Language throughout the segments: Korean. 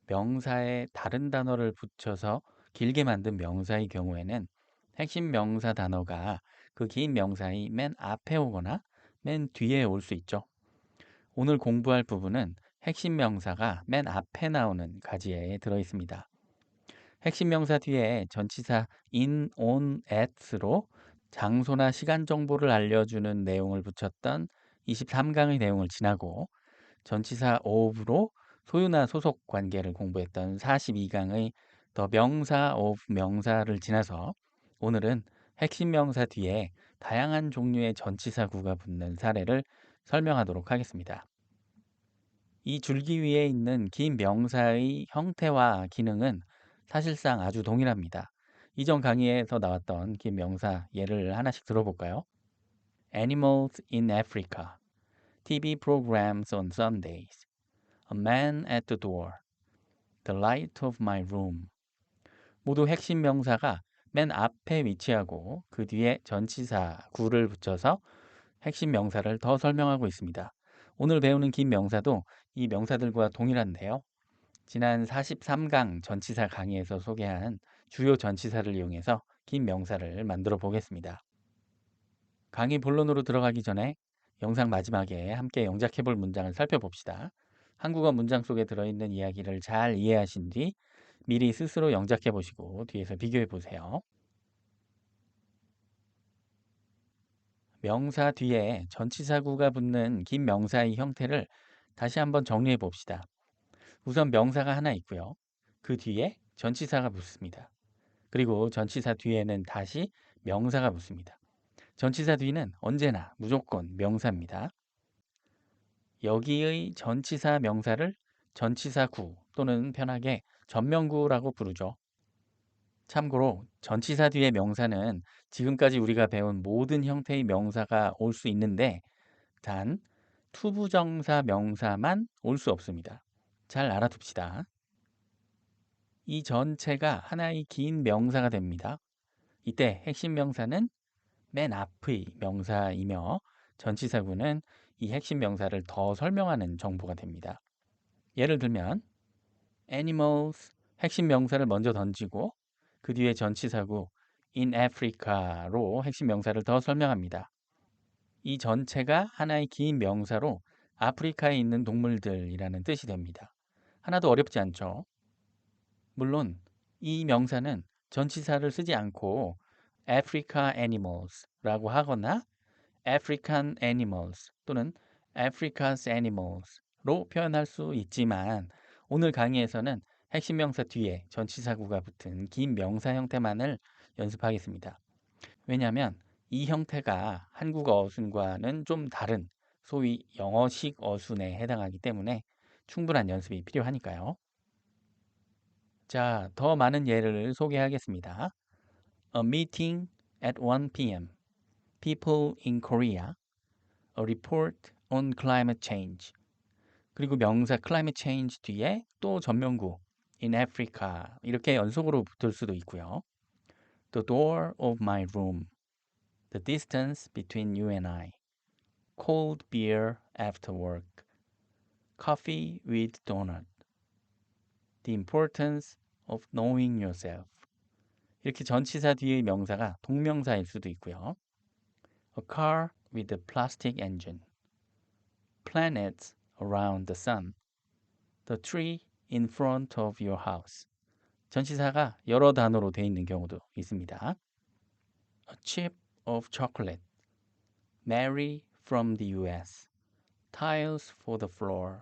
명사에 다른 단어를 붙여서 길게 만든 명사의 경우에는 핵심 명사 단어가 그 긴 명사의 맨 앞에 오거나 맨 뒤에 올 수 있죠. 오늘 공부할 부분은 핵심 명사가 맨 앞에 나오는 가지에 들어 있습니다. 핵심 명사 뒤에 전치사 in, on, at로 장소나 시간 정보를 알려주는 내용을 붙였던 23강의 내용을 지나고 전치사 of로 소유나 소속 관계를 공부했던 42강의 더 명사 of 명사를 지나서 오늘은 핵심 명사 뒤에 다양한 종류의 전치사구가 붙는 사례를 설명하도록 하겠습니다. 이 줄기 위에 있는 긴 명사의 형태와 기능은 사실상 아주 동일합니다. 이전 강의에서 나왔던 긴 명사 예를 하나씩 들어볼까요? Animals in Africa, TV programs on Sundays, A man at the door, The light of my room. 모두 핵심 명사가 맨 앞에 위치하고 그 뒤에 전치사 구를 붙여서 핵심 명사를 더 설명하고 있습니다. 오늘 배우는 긴 명사도 이 명사들과 동일한데요. 지난 43강 전치사 강의에서 소개한 주요 전치사를 이용해서 긴 명사를 만들어 보겠습니다. 강의 본론으로 들어가기 전에 영상 마지막에 함께 영작해 볼 문장을 살펴봅시다. 한국어 문장 속에 들어있는 이야기를 잘 이해하신 뒤 미리 스스로 영작해 보시고 뒤에서 비교해 보세요. 명사 뒤에 전치사구가 붙는 긴 명사의 형태를 다시 한번 정리해 봅시다. 우선 명사가 하나 있고요. 그 뒤에 전치사가 붙습니다. 그리고 전치사 뒤에는 다시 명사가 붙습니다. 전치사 뒤는 언제나 무조건 명사입니다. 여기의 전치사 명사를 전치사구 또는 편하게 전명구라고 부르죠. 참고로 전치사 뒤의 명사는 지금까지 우리가 배운 모든 형태의 명사가 올 수 있는데 단 투부정사 명사만 올 수 없습니다. 잘 알아둡시다. 이 전체가 하나의 긴 명사가 됩니다. 이때 핵심 명사는 맨 앞의 명사이며 전치사구는 이 핵심 명사를 더 설명하는 정보가 됩니다. 예를 들면 animals 핵심 명사를 먼저 던지고 그 뒤에 전치사구 in Africa로 핵심 명사를 더 설명합니다. 이 전체가 하나의 긴 명사로 아프리카에 있는 동물들이라는 뜻이 됩니다. 하나도 어렵지 않죠? 물론 이 명사는 전치사를 쓰지 않고 Africa animals라고 하거나 African animals 또는 Africa's animals로 표현할 수 있지만 오늘 강의에서는 핵심 명사 뒤에 전치사구가 붙은 긴 명사 형태만을 연습하겠습니다. 왜냐하면 이 형태가 한국어 어순과는 좀 다른 소위 영어식 어순에 해당하기 때문에 충분한 연습이 필요하니까요. 자, 더 많은 예를 소개하겠습니다. A meeting at 1 p.m. People in Korea. A report on climate change. 그리고 명사 climate change 뒤에 또 전명구 in Africa 이렇게 연속으로 붙을 수도 있고요. The door of my room. The distance between you and I. Cold beer after work. Coffee with donut. The importance of knowing yourself. 이렇게 전치사 뒤의 명사가 동명사일 수도 있고요. A car with a plastic engine. Planets around the sun. The tree in front of your house. 전치사가 여러 단어로 되어 있는 경우도 있습니다. A chip of chocolate. Mary from the US. Tiles for the floor.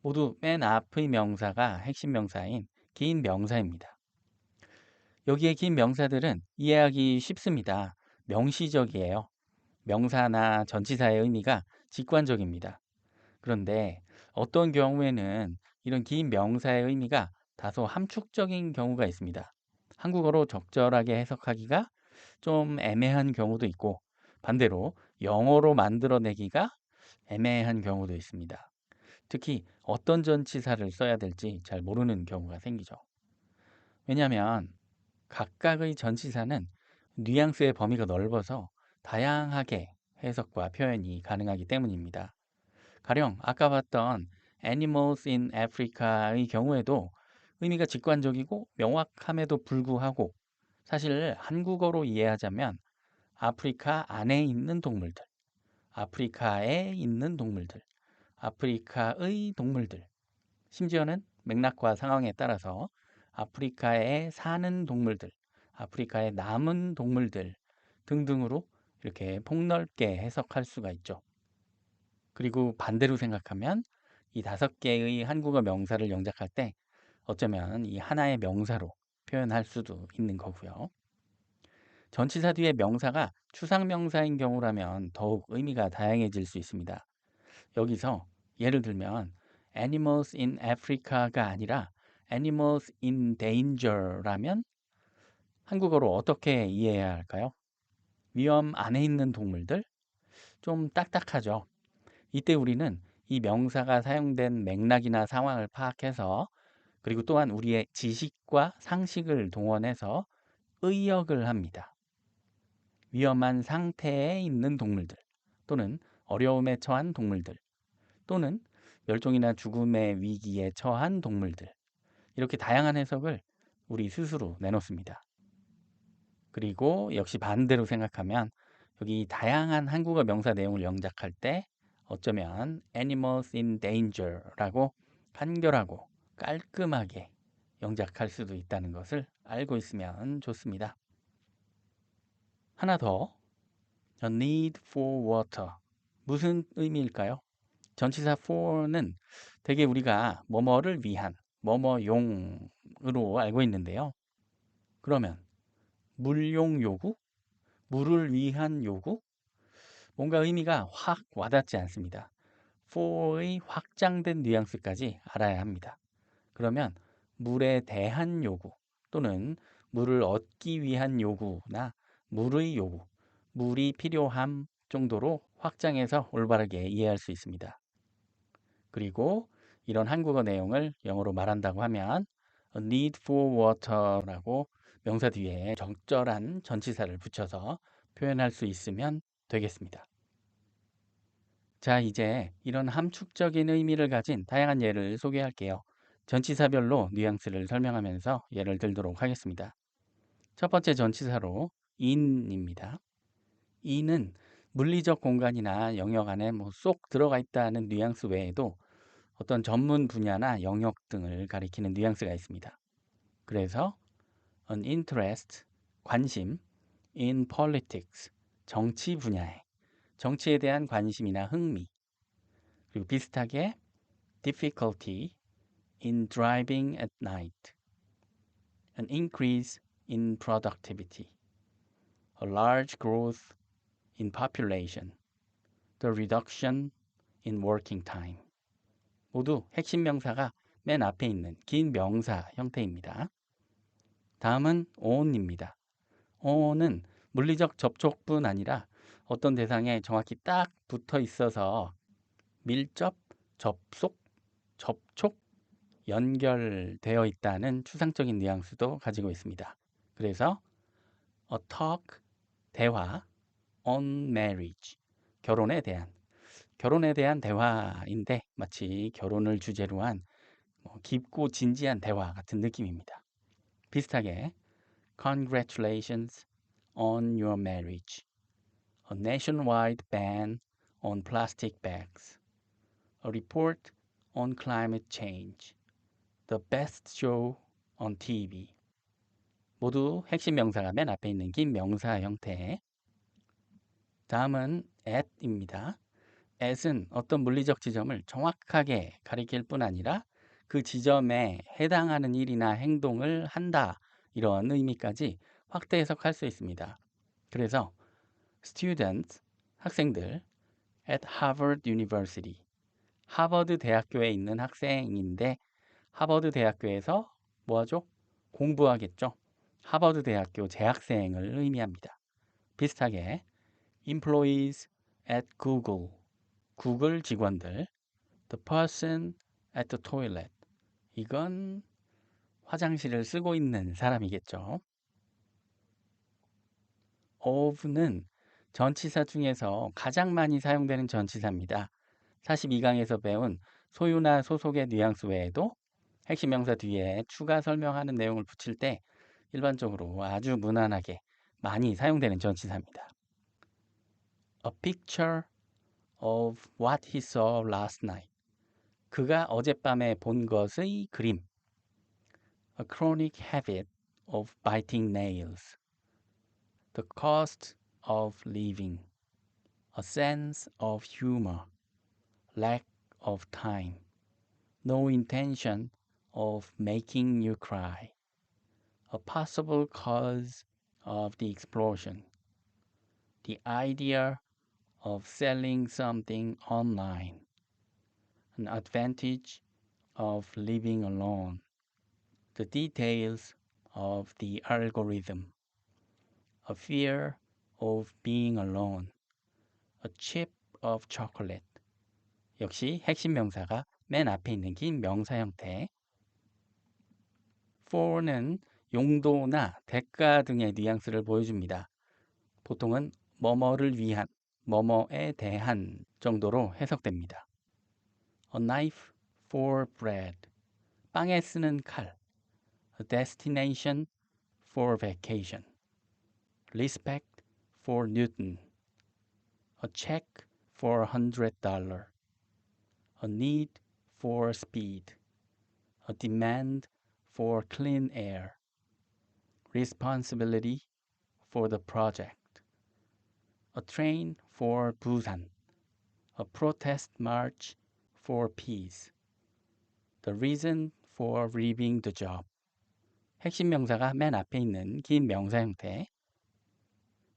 모두 맨 앞의 명사가 핵심 명사인 긴 명사입니다. 여기에 긴 명사들은 이해하기 쉽습니다. 명시적이에요. 명사나 전치사의 의미가 직관적입니다. 그런데 어떤 경우에는 이런 긴 명사의 의미가 다소 함축적인 경우가 있습니다. 한국어로 적절하게 해석하기가 좀 애매한 경우도 있고 반대로 영어로 만들어내기가 애매한 경우도 있습니다. 특히 어떤 전치사를 써야 될지 잘 모르는 경우가 생기죠. 왜냐하면 각각의 전치사는 뉘앙스의 범위가 넓어서 다양하게 해석과 표현이 가능하기 때문입니다. 가령 아까 봤던 animals in Africa의 경우에도 의미가 직관적이고 명확함에도 불구하고 사실 한국어로 이해하자면 아프리카 안에 있는 동물들, 아프리카에 있는 동물들, 아프리카의 동물들, 심지어는 맥락과 상황에 따라서 아프리카에 사는 동물들, 아프리카에 남은 동물들 등등으로 이렇게 폭넓게 해석할 수가 있죠. 그리고 반대로 생각하면 이 5개의 한국어 명사를 영작할 때 어쩌면 이 하나의 명사로 표현할 수도 있는 거고요. 전치사 뒤에 명사가 추상명사인 경우라면 더욱 의미가 다양해질 수 있습니다. 여기서 예를 들면 animals in Africa가 아니라 animals in danger라면 한국어로 어떻게 이해해야 할까요? 위험 안에 있는 동물들? 좀 딱딱하죠. 이때 우리는 이 명사가 사용된 맥락이나 상황을 파악해서 그리고 또한 우리의 지식과 상식을 동원해서 의역을 합니다. 위험한 상태에 있는 동물들 또는 어려움에 처한 동물들 또는 멸종이나 죽음의 위기에 처한 동물들 이렇게 다양한 해석을 우리 스스로 내놓습니다. 그리고 역시 반대로 생각하면 여기 다양한 한국어 명사 내용을 영작할 때 어쩌면 animals in danger라고 간결하고 깔끔하게 영작할 수도 있다는 것을 알고 있으면 좋습니다. 하나 더, a need for water. 무슨 의미일까요? 전치사 for는 대개 우리가 뭐뭐를 위한, 뭐뭐용으로 알고 있는데요. 그러면 물용 요구? 물을 위한 요구? 뭔가 의미가 확 와닿지 않습니다. for의 확장된 뉘앙스까지 알아야 합니다. 그러면 물에 대한 요구 또는 물을 얻기 위한 요구나 물의 요구, 물이 필요함 정도로 확장해서 올바르게 이해할 수 있습니다. 그리고 이런 한국어 내용을 영어로 말한다고 하면 a need for water라고 명사 뒤에 적절한 전치사를 붙여서 표현할 수 있으면 되겠습니다. 자, 이제 이런 함축적인 의미를 가진 다양한 예를 소개할게요. 전치사별로 뉘앙스를 설명하면서 예를 들도록 하겠습니다. 첫 번째 전치사로 in입니다. in은 물리적 공간이나 영역 안에 쏙 들어가 있다는 뉘앙스 외에도 어떤 전문 분야나 영역 등을 가리키는 뉘앙스가 있습니다. 그래서 an interest, 관심, in politics, 정치 분야에, 정치에 대한 관심이나 흥미, 그리고 비슷하게 difficulty in driving at night, an increase in productivity, a large growth in population, the reduction in working time. 모두 핵심 명사가 맨 앞에 있는 긴 명사 형태입니다. 다음은 on입니다. on은 물리적 접촉뿐 아니라 어떤 대상에 정확히 딱 붙어 있어서 밀접, 접속, 접촉, 연결되어 있다는 추상적인 뉘앙스도 가지고 있습니다. 그래서 a talk, 대화, on marriage, 결혼에 대한 대화인데 마치 결혼을 주제로 한 깊고 진지한 대화 같은 느낌입니다. 비슷하게 Congratulations on your marriage. A nationwide ban on plastic bags. A report on climate change. The best show on TV. 모두 핵심 명사가 맨 앞에 있는 긴 명사 형태. 다음은 at입니다. at은 어떤 물리적 지점을 정확하게 가리킬 뿐 아니라 그 지점에 해당하는 일이나 행동을 한다. 이런 의미까지 확대 해석할 수 있습니다. 그래서 students, 학생들 at Harvard University, 하버드 대학교에 있는 학생인데 하버드 대학교에서 뭐하죠? 공부하겠죠. 하버드 대학교 재학생을 의미합니다. 비슷하게 employees at Google, 구글 직원들, the person at the toilet, 이건 화장실을 쓰고 있는 사람이겠죠. of는 전치사 중에서 가장 많이 사용되는 전치사입니다. 42강에서 배운 소유나 소속의 뉘앙스 외에도 핵심 명사 뒤에 추가 설명하는 내용을 붙일 때 일반적으로 아주 무난하게 많이 사용되는 전치사입니다. A picture of what he saw last night. 그가 어젯밤에 본 것의 그림. A chronic habit of biting nails. The cost of living. A sense of humor. Lack of time. No intention of making you cry. A possible cause of the explosion. The idea of selling something online. An advantage of living alone. The details of the algorithm. A fear of being alone. A chip of chocolate. 역시 핵심 명사가 맨 앞에 있는 긴 명사 형태. for는 용도나 대가 등의 뉘앙스를 보여줍니다. 보통은 뭐뭐를 위한, 뭐뭐에 대한 정도로 해석됩니다. A knife for bread. 빵에 쓰는 칼. A destination for vacation. Respect for Newton. A check for $100. A need for speed. A demand for clean air. Responsibility for the project. A train for Busan. A protest march for peace. The reason for leaving the job. 핵심 명사가 맨 앞에 있는 긴 명사 형태.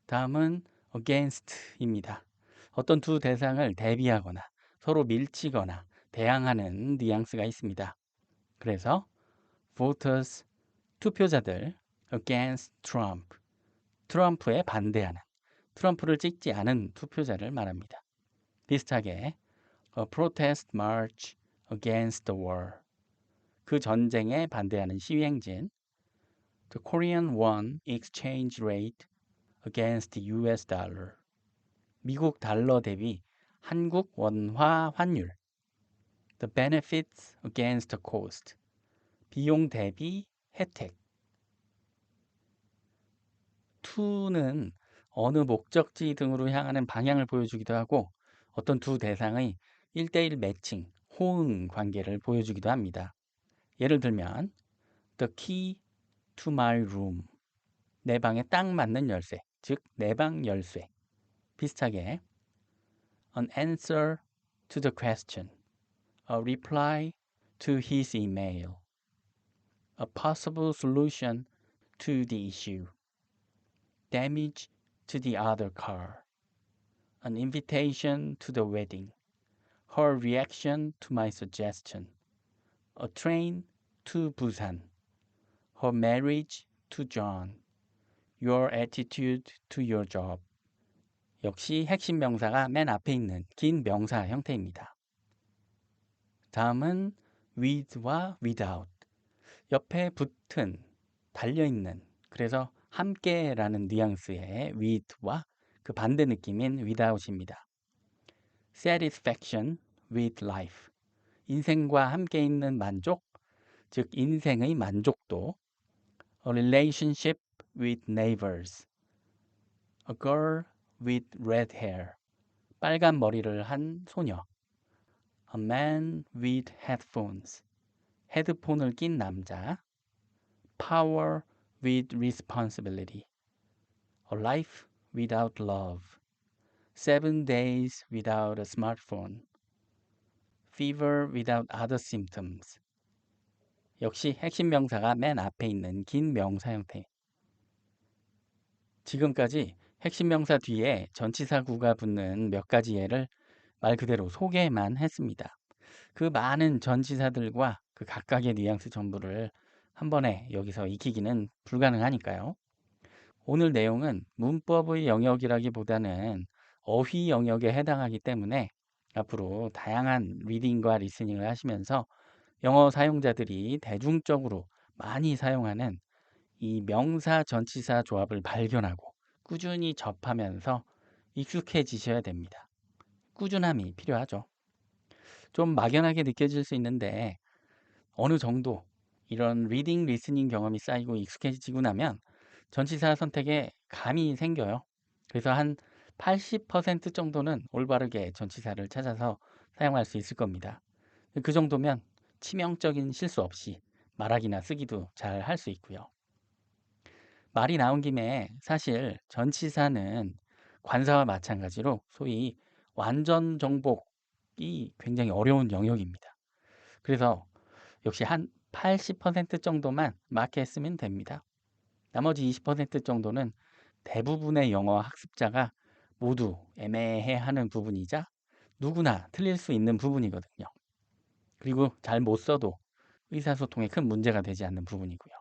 다음은 against입니다. 어떤 두 대상을 대비하거나 서로 밀치거나 대항하는 뉘앙스가 있습니다. 그래서 voters, 투표자들 against Trump, 트럼프에 반대하는, 트럼프를 찍지 않은 투표자를 말합니다. 비슷하게 a protest march against the war, 그 전쟁에 반대하는 시위행진. The Korean won exchange rate against the US dollar, 미국 달러 대비 한국 원화 환율. The benefits against the cost, 비용 대비 혜택. to는 어느 목적지 등으로 향하는 방향을 보여주기도 하고 어떤 두 대상의 1대1 매칭, 호응 관계를 보여주기도 합니다. 예를 들면 The key to my room, 내 방에 딱 맞는 열쇠, 즉 내 방 열쇠. 비슷하게 An answer to the question, a reply to his email, a possible solution to the issue, damage to the other car, an invitation to the wedding, her reaction to my suggestion, a train to Busan, her marriage to John, your attitude to your job. 역시 핵심 명사가 맨 앞에 있는 긴 명사 형태입니다. 다음은 with와 without. 옆에 붙은, 달려있는, 그래서 함께라는 뉘앙스의 with와 그 반대 느낌인 without입니다. satisfaction with life. 인생과 함께 있는 만족, 즉 인생의 만족도. A relationship with neighbors. A girl with red hair. 빨간 머리를 한 소녀. A man with headphones. 헤드폰을 낀 남자. Power with responsibility. A life without love. 7 days without a smartphone. Fever without other symptoms. 역시 핵심 명사가 맨 앞에 있는 긴 명사 형태. 지금까지 핵심 명사 뒤에 전치사구가 붙는 몇 가지 예를 말 그대로 소개만 했습니다. 그 많은 전치사들과 그 각각의 뉘앙스 전부를 한 번에 여기서 익히기는 불가능하니까요. 오늘 내용은 문법의 영역이라기보다는 어휘 영역에 해당하기 때문에 앞으로 다양한 리딩과 리스닝을 하시면서 영어 사용자들이 대중적으로 많이 사용하는 이 명사 전치사 조합을 발견하고 꾸준히 접하면서 익숙해지셔야 됩니다. 꾸준함이 필요하죠. 좀 막연하게 느껴질 수 있는데 어느 정도 이런 리딩, 리스닝 경험이 쌓이고 익숙해지고 나면 전치사 선택에 감이 생겨요. 그래서 한 80% 정도는 올바르게 전치사를 찾아서 사용할 수 있을 겁니다. 그 정도면 치명적인 실수 없이 말하기나 쓰기도 잘 할 수 있고요. 말이 나온 김에 사실 전치사는 관사와 마찬가지로 소위 완전 정복이 굉장히 어려운 영역입니다. 그래서 역시 한 80% 정도만 마크했으면 됩니다. 나머지 20% 정도는 대부분의 영어 학습자가 모두 애매해하는 부분이자 누구나 틀릴 수 있는 부분이거든요. 그리고 잘 못 써도 의사소통에 큰 문제가 되지 않는 부분이고요.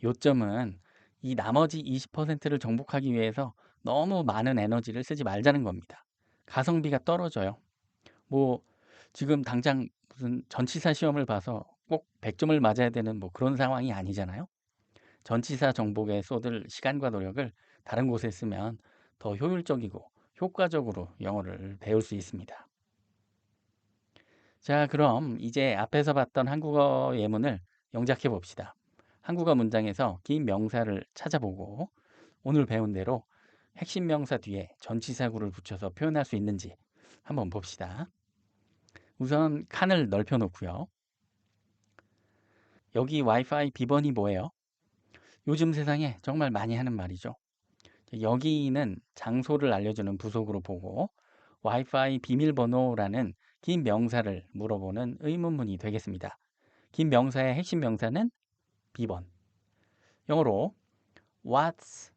요점은 이 나머지 20%를 정복하기 위해서 너무 많은 에너지를 쓰지 말자는 겁니다. 가성비가 떨어져요. 뭐 지금 당장 무슨 전치사 시험을 봐서 꼭 100점을 맞아야 되는 뭐 그런 상황이 아니잖아요. 전치사 정복에 쏟을 시간과 노력을 다른 곳에 쓰면 더 효율적이고 효과적으로 영어를 배울 수 있습니다. 자, 그럼 이제 앞에서 봤던 한국어 예문을 영작해 봅시다. 한국어 문장에서 긴 명사를 찾아보고 오늘 배운 대로 핵심 명사 뒤에 전치사구를 붙여서 표현할 수 있는지 한번 봅시다. 우선 칸을 넓혀 놓고요. 여기 와이파이 비번이 뭐예요? 요즘 세상에 정말 많이 하는 말이죠. 여기는 장소를 알려주는 부속으로 보고 와이파이 비밀번호라는 긴 명사를 물어보는 의문문이 되겠습니다. 긴 명사의 핵심 명사는 비번. 영어로 What's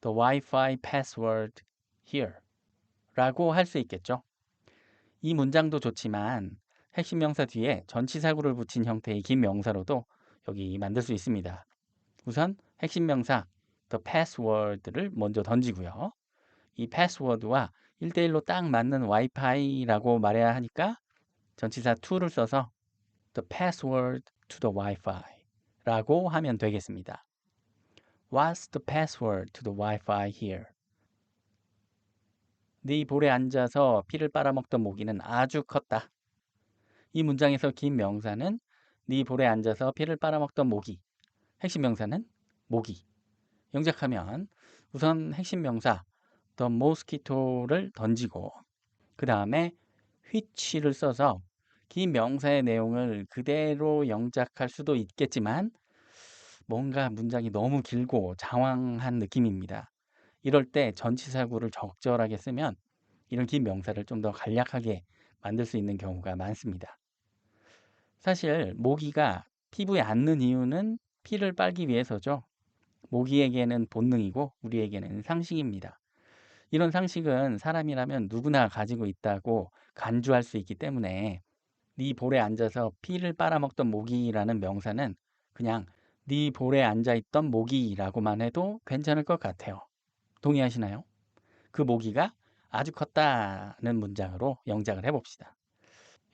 the Wi-Fi password here? 라고 할 수 있겠죠. 이 문장도 좋지만 핵심 명사 뒤에 전치사구를 붙인 형태의 긴 명사로도 여기 만들 수 있습니다. 우선 핵심 명사 the password를 먼저 던지고요. 이 패스워드와 1대1로 딱 맞는 와이파이라고 말해야 하니까 전치사 to를 써서 the password to the Wi-Fi 라고 하면 되겠습니다. What's the password to the Wi-Fi here? 네 볼에 앉아서 피를 빨아먹던 모기는 아주 컸다. 이 문장에서 긴 명사는 네 볼에 앉아서 피를 빨아먹던 모기. 핵심 명사는 모기. 영작하면 우선 핵심 명사 the mosquito를 던지고 그 다음에 which를 써서 긴 명사의 내용을 그대로 영작할 수도 있겠지만 뭔가 문장이 너무 길고 장황한 느낌입니다. 이럴 때 전치사구를 적절하게 쓰면 이런 긴 명사를 좀 더 간략하게 만들 수 있는 경우가 많습니다. 사실 모기가 피부에 앉는 이유는 피를 빨기 위해서죠. 모기에게는 본능이고 우리에게는 상식입니다. 이런 상식은 사람이라면 누구나 가지고 있다고 간주할 수 있기 때문에 네 볼에 앉아서 피를 빨아먹던 모기라는 명사는 그냥 네 볼에 앉아있던 모기라고만 해도 괜찮을 것 같아요. 동의하시나요? 그 모기가 아주 컸다는 문장으로 영작을 해봅시다.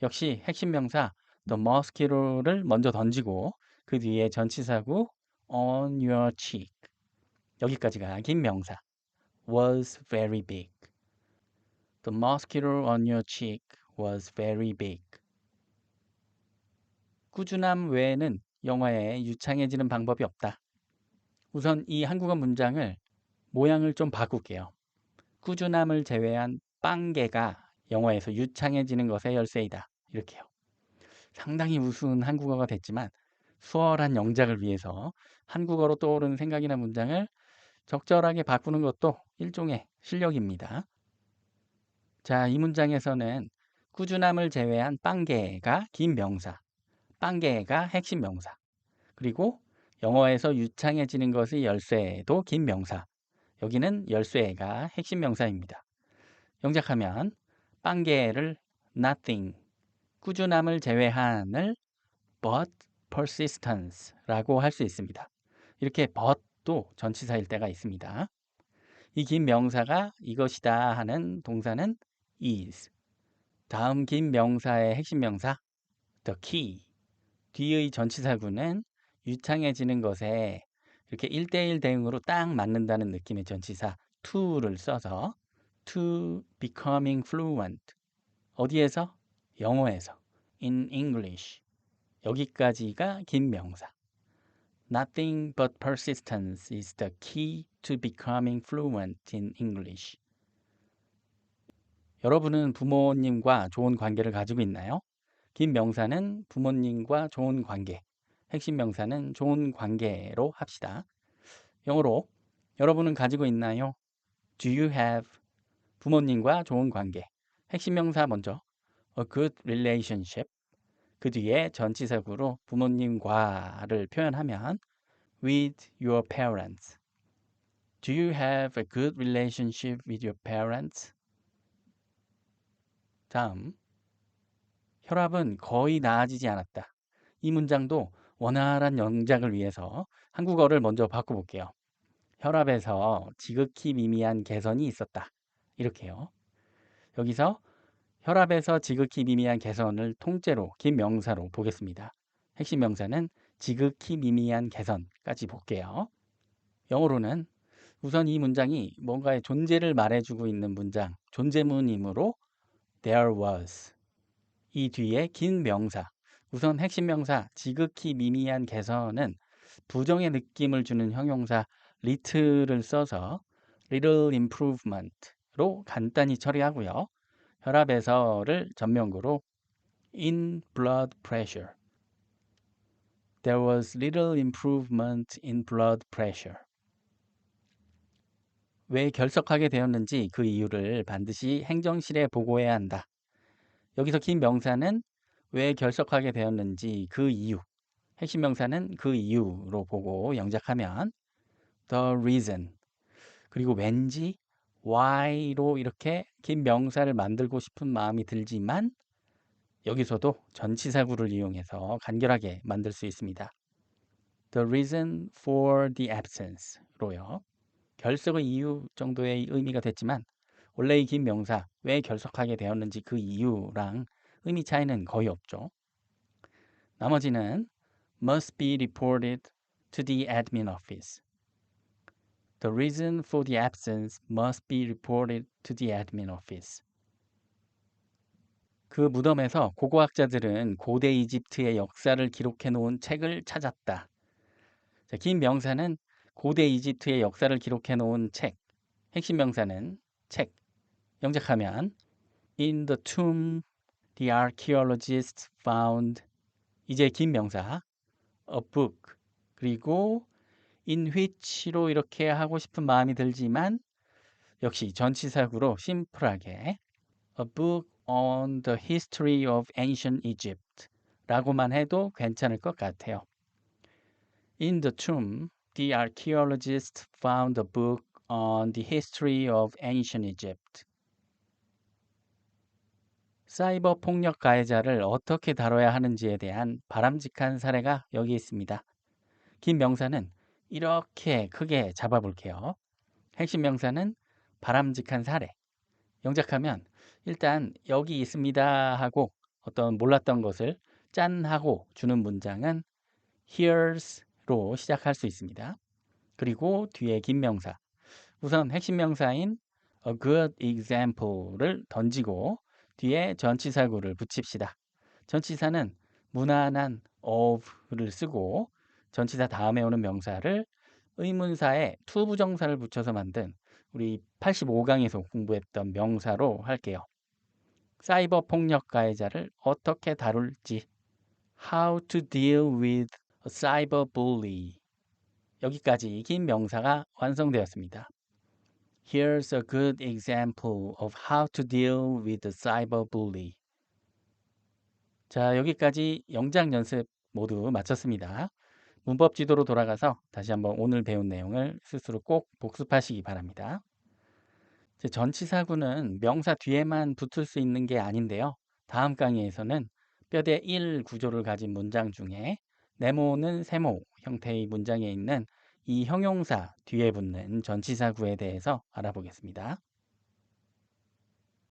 역시 핵심 명사 the mosquito를 먼저 던지고 그 뒤에 전치사구 on your cheek 여기까지가 긴 명사 was very big. The mosquito on your cheek was very big. 꾸준함 외에는 영어에 유창해지는 방법이 없다. 우선 이 한국어 문장을 모양을 좀 바꿀게요. 꾸준함을 제외한 빵개가 영어에서 유창해지는 것의 열쇠이다. 이렇게요. 상당히 우스운 한국어가 됐지만 수월한 영작을 위해서 한국어로 떠오르는 생각이나 문장을 적절하게 바꾸는 것도 일종의 실력입니다. 자, 이 문장에서는 꾸준함을 제외한 빵개가 긴 명사, 빵개가 핵심 명사, 그리고 영어에서 유창해지는 것의 열쇠도 긴 명사, 여기는 열쇠가 핵심 명사입니다. 영작하면 빵개를 nothing, 꾸준함을 제외한을 but persistence라고 할 수 있습니다. 이렇게 but도 전치사일 때가 있습니다. 이 긴 명사가 이것이다 하는 동사는 is. 다음 긴 명사의 핵심 명사 the key. 뒤의 전치사구는 유창해지는 것에 이렇게 1대1 대응으로 딱 맞는다는 느낌의 전치사 to를 써서 to becoming fluent. 어디에서? 영어에서. In English. 여기까지가 긴 명사. Nothing but persistence is the key to becoming fluent in English. 여러분은 부모님과 좋은 관계를 가지고 있나요? 긴 명사는 부모님과 좋은 관계, 핵심 명사는 좋은 관계로 합시다. 영어로 여러분은 가지고 있나요? Do you have 부모님과 좋은 관계. 핵심 명사 먼저 a good relationship. 그 뒤에 전치사구로 부모님과를 표현하면 with your parents. Do you have a good relationship with your parents? 다음, 혈압은 거의 나아지지 않았다. 이 문장도 원활한 영작을 위해서 한국어를 먼저 바꿔볼게요. 혈압에서 지극히 미미한 개선이 있었다. 이렇게요. 여기서 혈압에서 지극히 미미한 개선을 통째로 긴 명사로 보겠습니다. 핵심 명사는 지극히 미미한 개선까지 볼게요. 영어로는 우선 이 문장이 뭔가의 존재를 말해주고 있는 문장, 존재문이므로 there was. 이 뒤에 긴 명사, 우선 핵심 명사 지극히 미미한 개선은 부정의 느낌을 주는 형용사 little을 써서 little improvement로 간단히 처리하고요. 혈압에서를 전명구로 in blood pressure. There was little improvement in blood pressure. 왜 결석하게 되었는지 그 이유를 반드시 행정실에 보고해야 한다. 여기서 긴 명사는 왜 결석하게 되었는지 그 이유, 핵심 명사는 그 이유로 보고 영작하면 the reason, 그리고 왠지 why로 이렇게 긴 명사를 만들고 싶은 마음이 들지만 여기서도 전치사구를 이용해서 간결하게 만들 수 있습니다. The reason for the absence로요. 결석의 이유 정도의 의미가 됐지만 원래 이 긴 명사 왜 결석하게 되었는지 그 이유랑 의미 차이는 거의 없죠. 나머지는 must be reported to the admin office. The reason for the absence must be reported to the admin office. 그 무덤에서 고고학자들은 고대 이집트의 역사를 기록해 놓은 책을 찾았다. 자, 긴 명사는 고대 이집트의 역사를 기록해 놓은 책, 핵심 명사는 책. 영작하면 In the tomb, the archaeologists found. 이제 긴 명사 a book. 그리고 in which로 이렇게 하고 싶은 마음이 들지만 역시 전치사구로 심플하게 a book on the history of ancient Egypt 라고만 해도 괜찮을 것 같아요. In the tomb, the archaeologists found a book on the history of ancient Egypt. 사이버 폭력 가해자를 어떻게 다뤄야 하는지에 대한 바람직한 사례가 여기 있습니다. 긴 명사는 이렇게 크게 잡아볼게요. 핵심 명사는 바람직한 사례. 영작하면 일단 여기 있습니다 하고 어떤 몰랐던 것을 짠 하고 주는 문장은 here's로 시작할 수 있습니다. 그리고 뒤에 긴 명사. 우선 핵심 명사인 a good example를 던지고 뒤에 전치사구를 붙입시다. 전치사는 무난한 of를 쓰고 전치사 다음에 오는 명사를 의문사에 to 부정사를 붙여서 만든 우리 85강에서 공부했던 명사로 할게요. 사이버 폭력 가해자를 어떻게 다룰지. How to deal with a cyber bully. 여기까지 긴 명사가 완성되었습니다. Here's a good example of how to deal with a cyber bully. 자, 여기까지 영작 연습 모두 마쳤습니다. 문법 지도로 돌아가서 다시 한번 오늘 배운 내용을 스스로 꼭 복습하시기 바랍니다. 전치사구는 명사 뒤에만 붙을 수 있는 게 아닌데요. 다음 강의에서는 뼈대 1 구조를 가진 문장 중에 네모는 세모 형태의 문장에 있는 이 형용사 뒤에 붙는 전치사구에 대해서 알아보겠습니다.